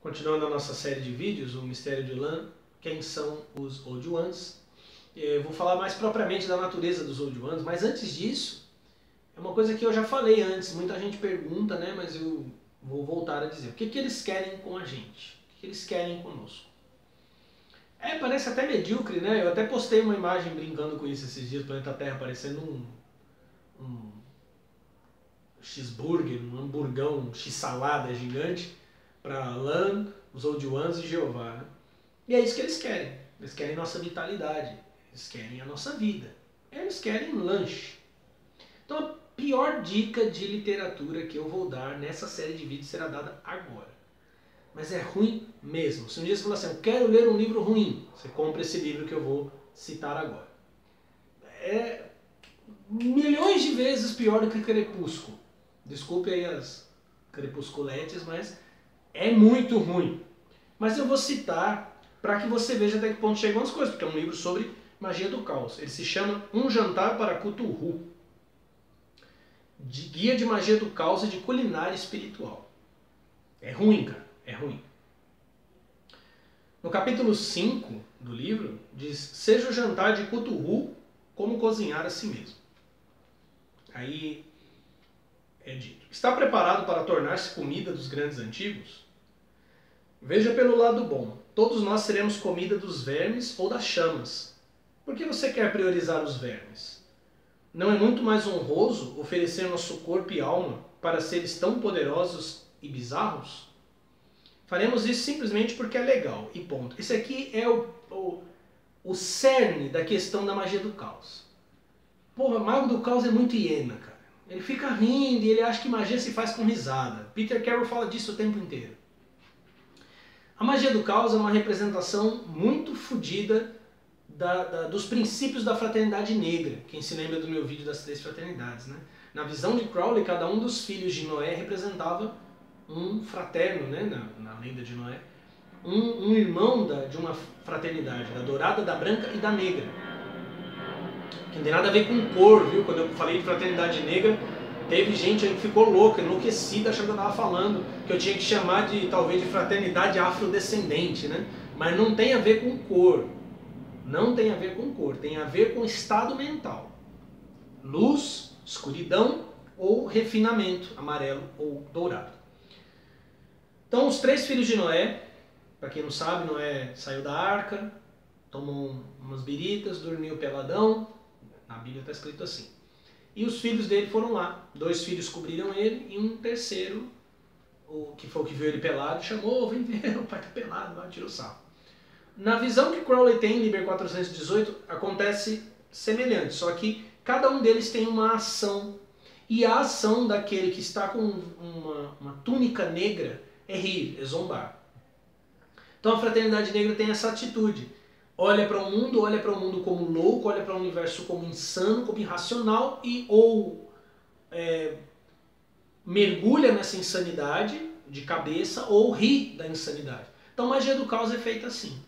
Continuando a nossa série de vídeos, o Mistério de Lan, quem são os Old Ones. Eu vou falar mais propriamente da natureza dos Old Ones, mas antes disso, é uma coisa que eu já falei antes, muita gente pergunta, né, mas eu vou voltar a dizer. O que eles querem com a gente? O que eles querem conosco? Parece até medíocre, né? Eu até postei uma imagem brincando com isso esses dias, o planeta Terra parecendo um cheeseburger, um hamburgão, um x-salada gigante para Lan, os Old Ones e Jeová. Né? E é isso que eles querem. Eles querem nossa vitalidade. Eles querem a nossa vida. Eles querem lanche. Então a pior dica de literatura que eu vou dar nessa série de vídeos será dada agora. Mas é ruim mesmo. Se um dia você falar assim, eu quero ler um livro ruim, você compra esse livro que eu vou citar agora. É milhões de vezes pior do que Crepúsculo. Desculpe aí as crepusculetes, mas é muito ruim. Mas eu vou citar para que você veja até que ponto chegam as coisas, porque é um livro sobre magia do caos. Ele se chama Um Jantar para Cthulhu, de guia de magia do caos e de culinária espiritual. É ruim, cara, é ruim. No capítulo 5 do livro, diz, seja o jantar de Cthulhu como cozinhar a si mesmo. Aí é dito, está preparado para tornar-se comida dos grandes antigos? Veja pelo lado bom, todos nós seremos comida dos vermes ou das chamas. Por que você quer priorizar os vermes? Não é muito mais honroso oferecer nosso corpo e alma para seres tão poderosos e bizarros? Faremos isso simplesmente porque é legal, e ponto. Esse aqui é o cerne da questão da magia do caos. Porra, mago do caos é muito hiena, cara. Ele fica rindo e ele acha que magia se faz com risada. Peter Carroll fala disso o tempo inteiro. A magia do caos é uma representação muito fodida dos princípios da fraternidade negra. Quem se lembra do meu vídeo das 3 fraternidades, né? Na visão de Crowley, cada um dos filhos de Noé representava um fraterno, né? na lenda de Noé. Um irmão de uma fraternidade, da dourada, da branca e da negra. Que não tem nada a ver com cor, viu? Quando eu falei de fraternidade negra, teve gente aí que ficou louca, enlouquecida, achando que eu estava falando que eu tinha que chamar talvez de fraternidade afrodescendente, né? Mas não tem a ver com cor. Não tem a ver com cor, tem a ver com estado mental. Luz, escuridão ou refinamento, amarelo ou dourado. Então os 3 filhos de Noé, para quem não sabe, Noé saiu da arca, tomou umas biritas, dormiu peladão, na Bíblia está escrito assim. E os filhos dele foram lá, 2 filhos cobriram ele e um terceiro, que foi o que viu ele pelado, chamou, vem ver, o pai tá pelado, vai, tirou o sarro. Na visão que Crowley tem em Liber 418, acontece semelhante, só que cada um deles tem uma ação. E a ação daquele que está com uma túnica negra é rir, é zombar. Então a fraternidade negra tem essa atitude. Olha para o mundo como louco, olha para o universo como insano, como irracional ou mergulha nessa insanidade de cabeça ou ri da insanidade. Então a magia do caos é feita assim.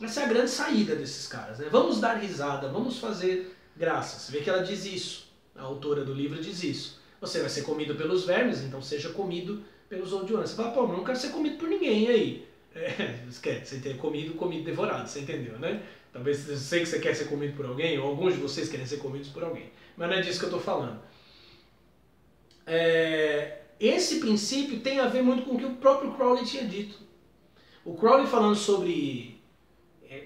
Essa é a grande saída desses caras, né? Vamos dar risada, vamos fazer graça. Você vê que ela diz isso, a autora do livro diz isso. Você vai ser comido pelos vermes, então seja comido pelos Old Ones. Você fala, pô, mas não quero ser comido por ninguém aí. Você ter comido devorado, você entendeu, né? Talvez eu sei que você quer ser comido por alguém, ou alguns de vocês querem ser comidos por alguém. Mas não é disso que eu estou falando. Esse princípio tem a ver muito com o que o próprio Crowley tinha dito. O Crowley falando sobre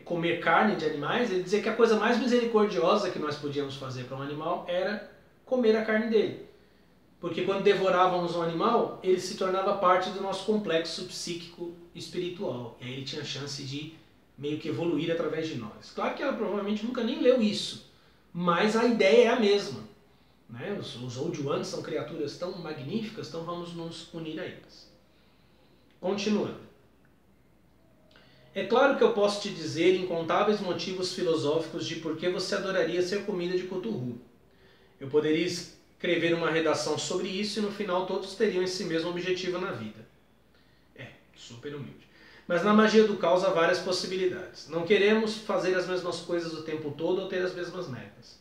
comer carne de animais, ele dizia que a coisa mais misericordiosa que nós podíamos fazer para um animal era comer a carne dele. Porque quando devorávamos um animal, ele se tornava parte do nosso complexo psíquico espiritual. E aí ele tinha chance de meio que evoluir através de nós. Claro que ela provavelmente nunca nem leu isso, mas a ideia é a mesma. Né? Os Old Ones são criaturas tão magníficas, então vamos nos unir a elas. Continuando. É claro que eu posso te dizer incontáveis motivos filosóficos de por que você adoraria ser comida de Cthulhu. Eu poderia escrever uma redação sobre isso e no final todos teriam esse mesmo objetivo na vida. Super humilde. Mas na magia do caos há várias possibilidades. Não queremos fazer as mesmas coisas o tempo todo ou ter as mesmas metas.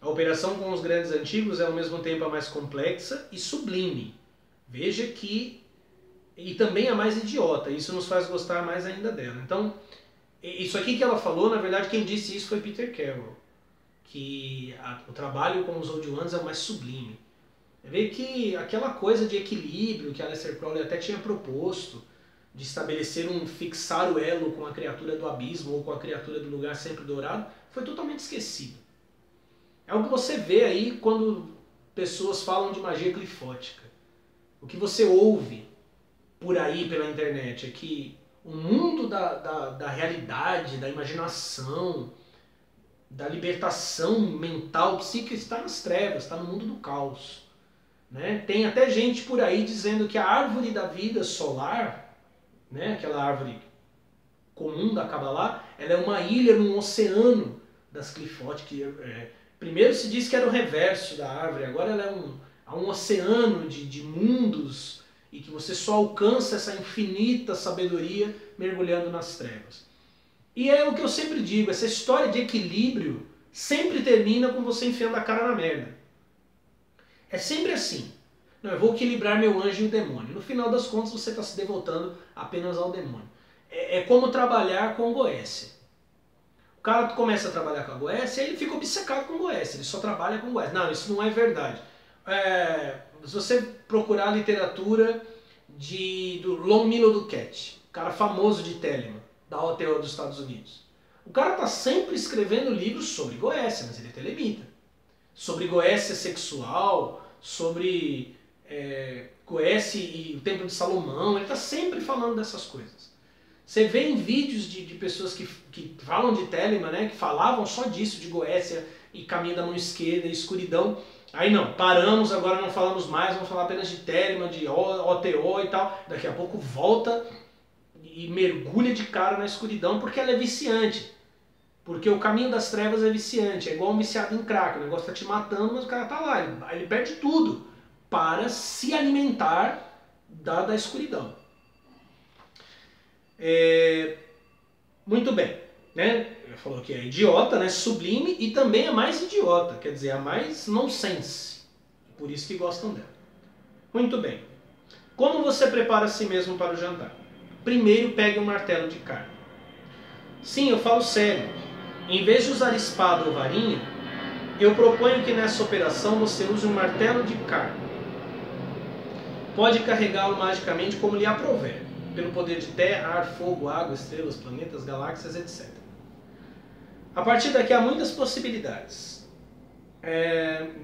A operação com os grandes antigos é ao mesmo tempo a mais complexa e sublime. Veja que e também a mais idiota. Isso nos faz gostar mais ainda dela. Então, isso aqui que ela falou, na verdade, quem disse isso foi Peter Carroll, que o trabalho com os Old Ones é o mais sublime. Vê que aquela coisa de equilíbrio que Aleister Crowley até tinha proposto, de estabelecer fixar o elo com a criatura do abismo ou com a criatura do lugar sempre dourado, foi totalmente esquecido. É o que você vê aí quando pessoas falam de magia glifótica. O que você ouve por aí pela internet é que o mundo da realidade, da imaginação, da libertação mental, psíquica está nas trevas, está no mundo do caos. Né? Tem até gente por aí dizendo que a árvore da vida solar, né, aquela árvore comum da Kabbalah, ela é uma ilha num oceano das clifóticas. Primeiro se diz que era o reverso da árvore, agora ela é um oceano de mundos e que você só alcança essa infinita sabedoria mergulhando nas trevas. E é o que eu sempre digo, essa história de equilíbrio sempre termina com você enfiando a cara na merda. É sempre assim. Não, eu vou equilibrar meu anjo e o demônio. No final das contas você está se devotando apenas ao demônio. É como trabalhar com Goécia. O cara começa a trabalhar com a Goécia e ele fica obcecado com Goécia. Ele só trabalha com Goécia. Não, isso não é verdade. Se você procurar a literatura do Lon Milo Duquette, cara famoso de Telemann, da OTO dos Estados Unidos. O cara está sempre escrevendo livros sobre Goécia, mas ele é telemita. Sobre Goécia sexual, sobre Goécia e o Templo de Salomão, ele está sempre falando dessas coisas. Você vê em vídeos de pessoas que falam de Telemann, né, que falavam só disso, de Goécia e caminho da mão esquerda e escuridão. Aí não, paramos, agora não falamos mais, vamos falar apenas de Telemann, de OTO e tal. Daqui a pouco volta e mergulha de cara na escuridão porque ela é viciante. Porque o caminho das trevas é viciante, é igual um viciado em crack, o negócio está te matando, mas o cara está lá, ele perde tudo para se alimentar da escuridão. Muito bem, né? Ele falou que é idiota, né? Sublime e também é mais idiota, quer dizer, a mais nonsense. Por isso que gostam dela. Muito bem. Como você prepara a si mesmo para o jantar? Primeiro pegue um martelo de carne. Sim, eu falo sério. Em vez de usar espada ou varinha, eu proponho que nessa operação você use um martelo de carne. Pode carregá-lo magicamente como lhe aprouver, pelo poder de terra, ar, fogo, água, estrelas, planetas, galáxias, etc. A partir daqui há muitas possibilidades.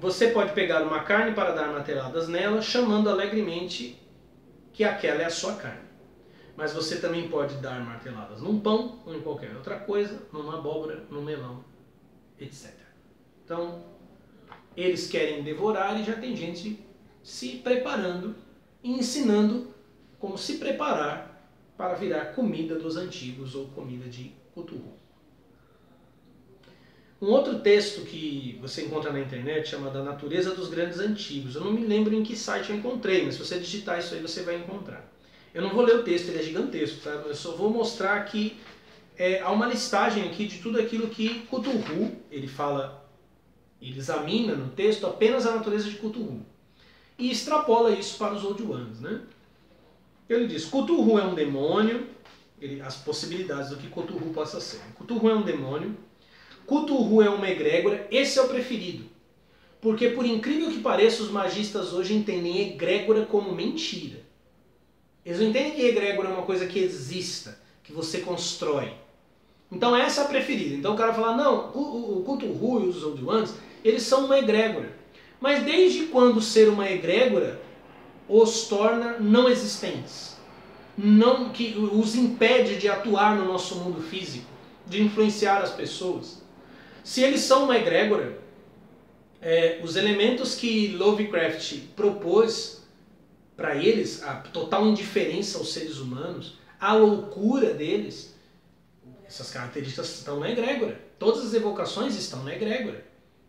Você pode pegar uma carne para dar marteladas nela, chamando alegremente que aquela é a sua carne. Mas você também pode dar marteladas num pão ou em qualquer outra coisa, numa abóbora, num melão, etc. Então, eles querem devorar e já tem gente se preparando e ensinando como se preparar para virar comida dos antigos ou comida de Cthulhu. Um outro texto que você encontra na internet chama Da Natureza dos Grandes Antigos. Eu não me lembro em que site eu encontrei, mas se você digitar isso aí você vai encontrar. Eu não vou ler o texto, ele é gigantesco, tá? Eu só vou mostrar que há uma listagem aqui de tudo aquilo que Cthulhu, ele examina no texto apenas a natureza de Cthulhu. E extrapola isso para os Old Ones, né? Ele diz, Cthulhu é um demônio, as possibilidades do que Cthulhu possa ser. Cthulhu é um demônio, Cthulhu é uma egrégora, esse é o preferido. Porque por incrível que pareça, os magistas hoje entendem egrégora como mentira. Eles não entendem que egrégora é uma coisa que exista, que você constrói. Então essa é a preferida. Então o cara fala, não, o Cthulhu e os Old Ones, eles são uma egrégora. Mas desde quando ser uma egrégora os torna não existentes? Não, que os impede de atuar no nosso mundo físico, de influenciar as pessoas. Se eles são uma egrégora, os elementos que Lovecraft propôs para eles, a total indiferença aos seres humanos, a loucura deles, essas características estão na egrégora. Todas as evocações estão na egrégora.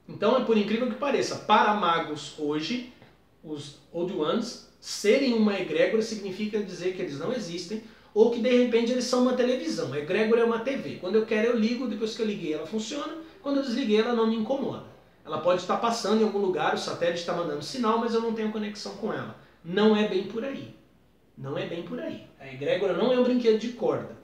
Então, por incrível que pareça, para magos hoje, os Old Ones, serem uma egrégora significa dizer que eles não existem, ou que de repente eles são uma televisão. A egrégora é uma TV. Quando eu quero eu ligo, depois que eu liguei ela funciona, quando eu desliguei ela não me incomoda. Ela pode estar passando em algum lugar, o satélite está mandando sinal, mas eu não tenho conexão com ela. Não é bem por aí. Não é bem por aí. A egrégora não é um brinquedo de corda.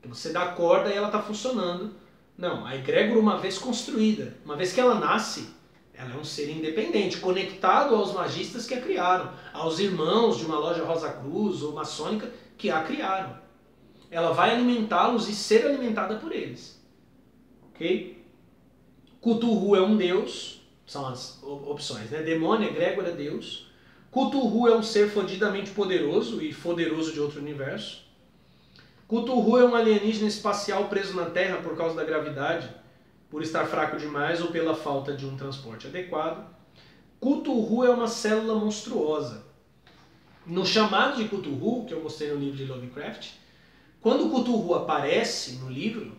Que você dá a corda e ela está funcionando. Não, a egrégora, uma vez construída, uma vez que ela nasce, ela é um ser independente, conectado aos magistas que a criaram, aos irmãos de uma loja Rosa Cruz ou maçônica que a criaram. Ela vai alimentá-los e ser alimentada por eles. Ok? Cthulhu é um deus, são as opções, né? Demônio, egrégora, deus. Cthulhu é um ser fodidamente poderoso e poderoso de outro universo. Cthulhu é um alienígena espacial preso na Terra por causa da gravidade, por estar fraco demais ou pela falta de um transporte adequado. Cthulhu é uma célula monstruosa. No chamado de Cthulhu, que eu mostrei no livro de Lovecraft, quando Cthulhu aparece no livro,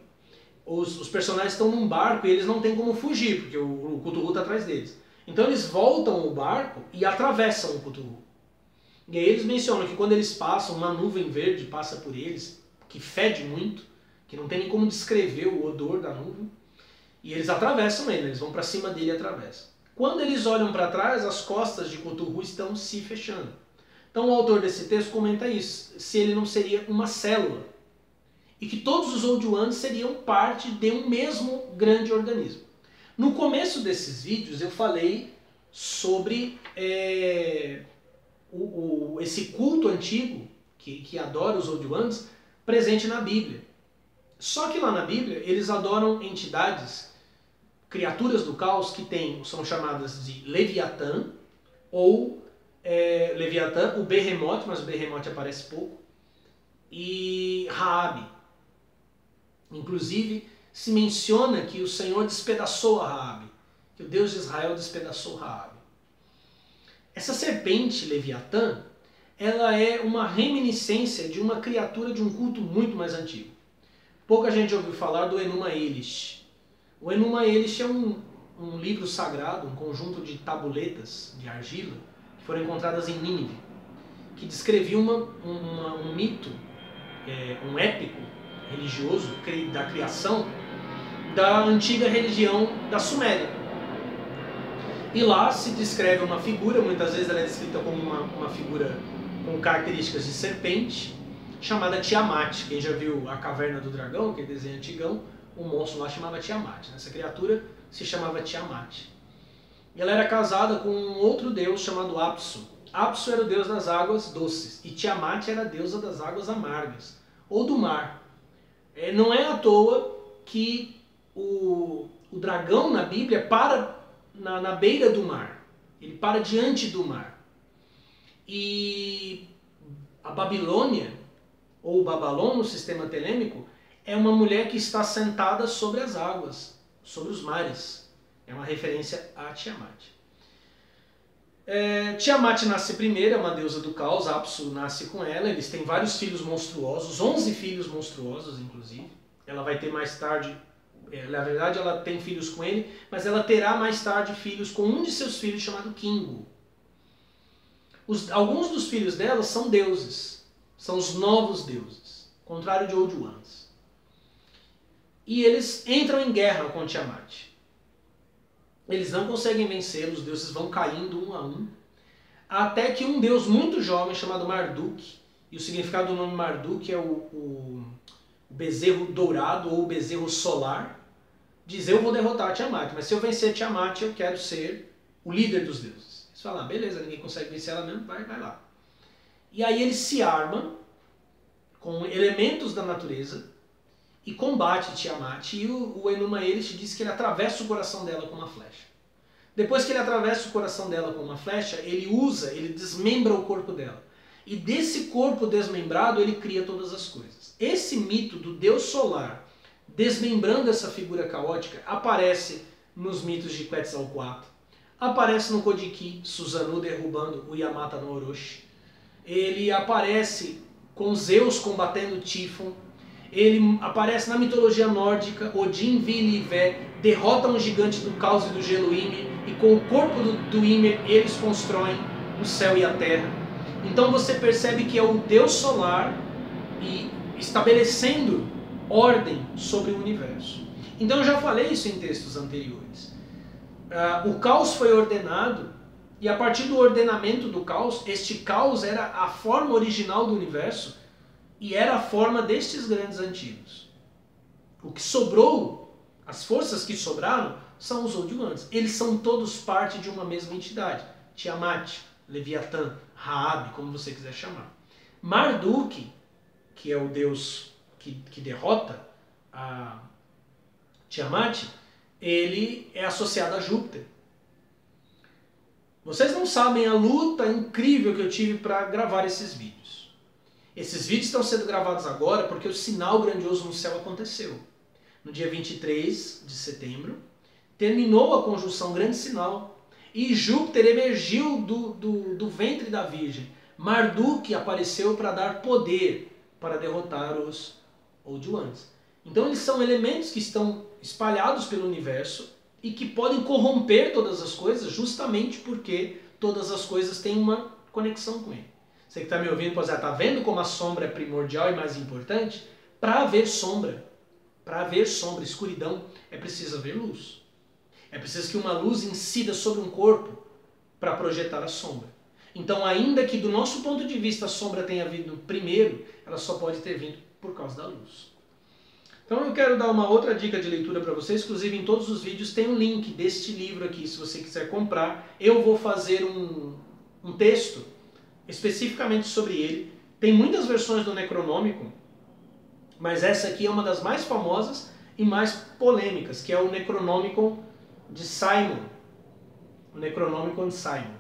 os personagens estão num barco e eles não têm como fugir, porque o Cthulhu está atrás deles. Então eles voltam o barco e atravessam o Cthulhu. E aí eles mencionam que quando eles passam, uma nuvem verde passa por eles, que fede muito, que não tem nem como descrever o odor da nuvem, e eles atravessam ele, eles vão para cima dele e atravessam. Quando eles olham para trás, as costas de Cthulhu estão se fechando. Então o autor desse texto comenta isso, se ele não seria uma célula, e que todos os Old Ones seriam parte de um mesmo grande organismo. No começo desses vídeos eu falei sobre esse culto antigo que adora os Old Ones presente na Bíblia. Só que lá na Bíblia eles adoram entidades, criaturas do caos que são chamadas de Leviatã ou Leviatã, o Behemoth, mas o Behemoth aparece pouco, e Raabe. Inclusive, se menciona que o Senhor despedaçou a Raabe, que o Deus de Israel despedaçou Raabe. Essa serpente Leviatã, ela é uma reminiscência de uma criatura de um culto muito mais antigo. Pouca gente ouviu falar do Enuma Elish. O Enuma Elish é um livro sagrado, um conjunto de tabuletas de argila que foram encontradas em Nínive, que descrevia um mito, um épico religioso da criação da antiga religião da Suméria. E lá se descreve uma figura, muitas vezes ela é descrita como uma figura com características de serpente, chamada Tiamat. Quem já viu A Caverna do Dragão, aquele desenho antigão, o monstro lá chamava Tiamat. Essa criatura se chamava Tiamat. E ela era casada com um outro deus chamado Apsu. Apsu era o deus das águas doces e Tiamat era a deusa das águas amargas, ou do mar. Não é à toa que o dragão na Bíblia para na beira do mar. Ele para diante do mar. E a Babilônia, ou Babalon no sistema telêmico, é uma mulher que está sentada sobre as águas, sobre os mares. É uma referência a Tiamat. Tiamat nasce primeiro, é uma deusa do caos, Apsu nasce com ela, eles têm vários filhos monstruosos, 11 filhos monstruosos inclusive. Ela vai ter mais tarde, na verdade ela tem filhos com ele, mas ela terá mais tarde filhos com um de seus filhos chamado Kingu. Alguns dos filhos dela são deuses, são os novos deuses, contrário de Old Ones. E eles entram em guerra com Tiamat. Eles não conseguem vencê-lo, os deuses vão caindo um a um, até que um deus muito jovem chamado Marduk, e o significado do nome Marduk é o bezerro dourado ou o bezerro solar, diz: eu vou derrotar Tiamat, mas se eu vencer Tiamat eu quero ser o líder dos deuses. Eles falam: beleza, ninguém consegue vencer ela mesmo, vai lá. E aí ele se arma com elementos da natureza e combate Tiamat, e o Enuma Elish diz que ele atravessa o coração dela com uma flecha. Depois que ele atravessa o coração dela com uma flecha, ele desmembra o corpo dela. E desse corpo desmembrado ele cria todas as coisas. Esse mito do deus solar desmembrando essa figura caótica aparece nos mitos de Quetzalcoatl, aparece no Kojiki, Susanoo derrubando o Yamata no Orochi. Ele aparece com Zeus combatendo Tífon. Ele aparece na mitologia nórdica, Odin, Vili e Vé derrotam o gigante do caos e do gelo Ymir, e com o corpo do Ymir eles constroem o céu e a terra. Então você percebe que é o deus solar e estabelecendo ordem sobre o universo. Então eu já falei isso em textos anteriores. O caos foi ordenado E a partir do ordenamento do caos, este caos era a forma original do universo e era a forma destes grandes antigos. O que sobrou, as forças que sobraram, são os Old Ones. Eles são todos parte de uma mesma entidade. Tiamat, Leviatã, Raab, como você quiser chamar. Marduk, que é o deus que derrota a Tiamat, ele é associado a Júpiter. Vocês não sabem a luta incrível que eu tive para gravar esses vídeos. Esses vídeos estão sendo gravados agora porque o sinal grandioso no céu aconteceu. No dia 23 de setembro, terminou a conjunção grande sinal e Júpiter emergiu do ventre da Virgem. Marduk apareceu para dar poder para derrotar os Old Ones. Então eles são elementos que estão espalhados pelo universo e que podem corromper todas as coisas justamente porque todas as coisas têm uma conexão com ele. Você que está me ouvindo pode dizer, está vendo como a sombra é primordial e mais importante? Para haver sombra, escuridão, é preciso haver luz. É preciso que uma luz incida sobre um corpo para projetar a sombra. Então, ainda que do nosso ponto de vista a sombra tenha vindo primeiro, ela só pode ter vindo por causa da luz. Então eu quero dar uma outra dica de leitura para vocês, inclusive em todos os vídeos tem um link deste livro aqui, se você quiser comprar. Eu vou fazer um texto especificamente sobre ele. Tem muitas versões do Necronômico, mas essa aqui é uma das mais famosas e mais polêmicas, que é o Necronômico de Simon. O Necronômico de Simon.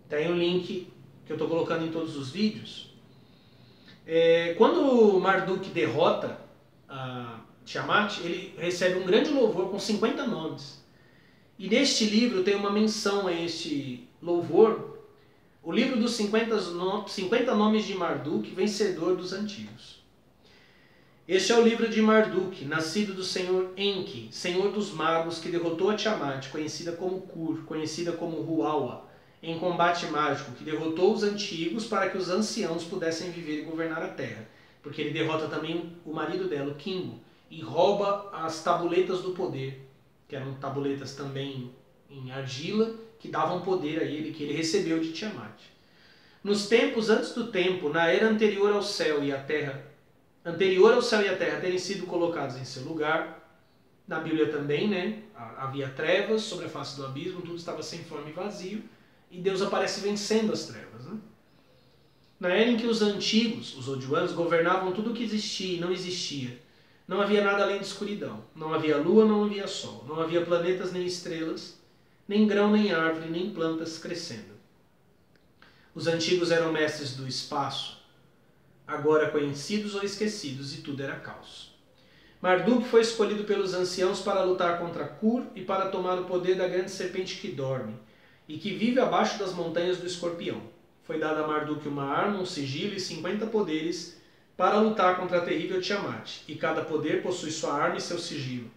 Tem um link que eu estou colocando em todos os vídeos. Quando Marduk derrota a Tiamat, ele recebe um grande louvor com 50 nomes. E neste livro tem uma menção a este louvor, o livro dos 50 nomes de Marduk, vencedor dos antigos. Este é o livro de Marduk, nascido do senhor Enki, senhor dos magos, que derrotou a Tiamat, conhecida como Kur, conhecida como Huawa, em combate mágico, que derrotou os antigos para que os anciãos pudessem viver e governar a terra. Porque ele derrota também o marido dela, o Kingo, e rouba as tabuletas do poder, que eram tabuletas também em argila, que davam poder a ele, que ele recebeu de Tiamat. Nos tempos antes do tempo, na era anterior ao céu e à terra terem sido colocados em seu lugar, na Bíblia também, né, havia trevas sobre a face do abismo, tudo estava sem forma e vazio, e Deus aparece vencendo as trevas. Né? Na era em que os antigos, os Old Ones, governavam tudo o que existia e não existia, não havia nada além de escuridão. Não havia lua, não havia sol. Não havia planetas nem estrelas, nem grão, nem árvore, nem plantas crescendo. Os antigos eram mestres do espaço, agora conhecidos ou esquecidos, e tudo era caos. Marduk foi escolhido pelos anciãos para lutar contra Kur e para tomar o poder da grande serpente que dorme, e que vive abaixo das montanhas do escorpião. Foi dada a Marduk uma arma, um sigilo e 50 poderes para lutar contra a terrível Tiamat, e cada poder possui sua arma e seu sigilo,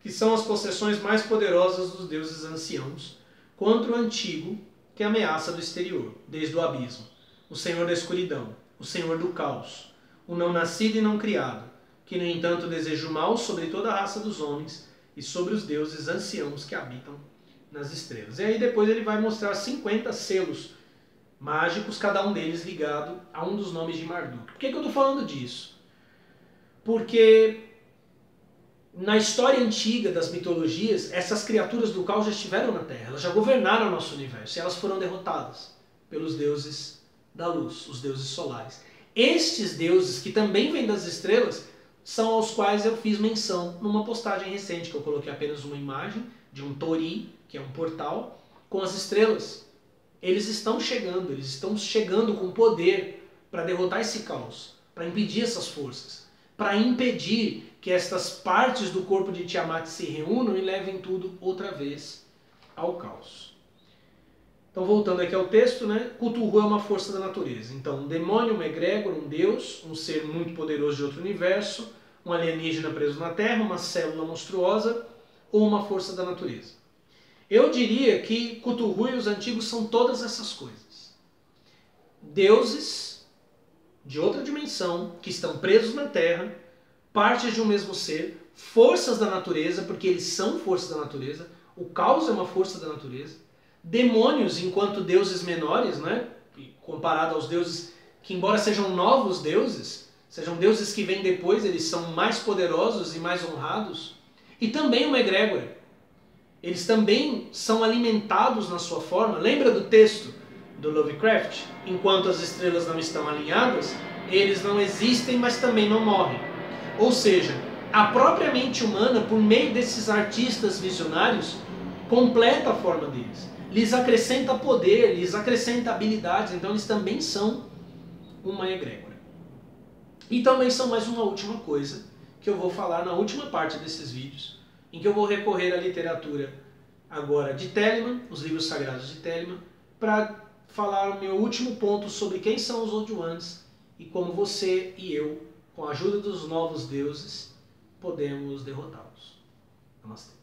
que são as possessões mais poderosas dos deuses anciãos, contra o antigo que ameaça do exterior, desde o abismo, o senhor da escuridão, o senhor do caos, o não nascido e não criado, que no entanto deseja o mal sobre toda a raça dos homens e sobre os deuses anciãos que habitam nas estrelas. E aí depois ele vai mostrar 50 selos mágicos, cada um deles ligado a um dos nomes de Marduk. Por que eu estou falando disso? Porque na história antiga das mitologias, essas criaturas do caos já estiveram na Terra, elas já governaram o nosso universo e elas foram derrotadas pelos deuses da luz, os deuses solares. Estes deuses, que também vêm das estrelas, são aos quais eu fiz menção numa postagem recente, que eu coloquei apenas uma imagem de um tori, que é um portal, com as estrelas. Eles estão chegando com poder para derrotar esse caos, para impedir essas forças, para impedir que estas partes do corpo de Tiamat se reúnam e levem tudo outra vez ao caos. Então, voltando aqui ao texto, né? Cthulhu é uma força da natureza. Então, um demônio, um egrégor, um deus, um ser muito poderoso de outro universo, um alienígena preso na Terra, uma célula monstruosa ou uma força da natureza. Eu diria que Cthulhu e os antigos são todas essas coisas. Deuses de outra dimensão que estão presos na Terra, partes de um mesmo ser, forças da natureza, porque eles são forças da natureza, o caos é uma força da natureza, demônios enquanto deuses menores, né? Comparado aos deuses que, embora sejam novos deuses, sejam deuses que vêm depois, eles são mais poderosos e mais honrados. E também uma egrégora. Eles também são alimentados na sua forma. Lembra do texto do Lovecraft? Enquanto as estrelas não estão alinhadas, eles não existem, mas também não morrem. Ou seja, a própria mente humana, por meio desses artistas visionários, completa a forma deles. Lhes acrescenta poder, lhes acrescenta habilidades, então eles também são uma egrégora. E também são mais uma última coisa que eu vou falar na última parte desses vídeos, em que eu vou recorrer à literatura agora de Telemann, os livros sagrados de Telemann, para falar o meu último ponto sobre quem são os Old Ones e como você e eu, com a ajuda dos novos deuses, podemos derrotá-los. Namastê.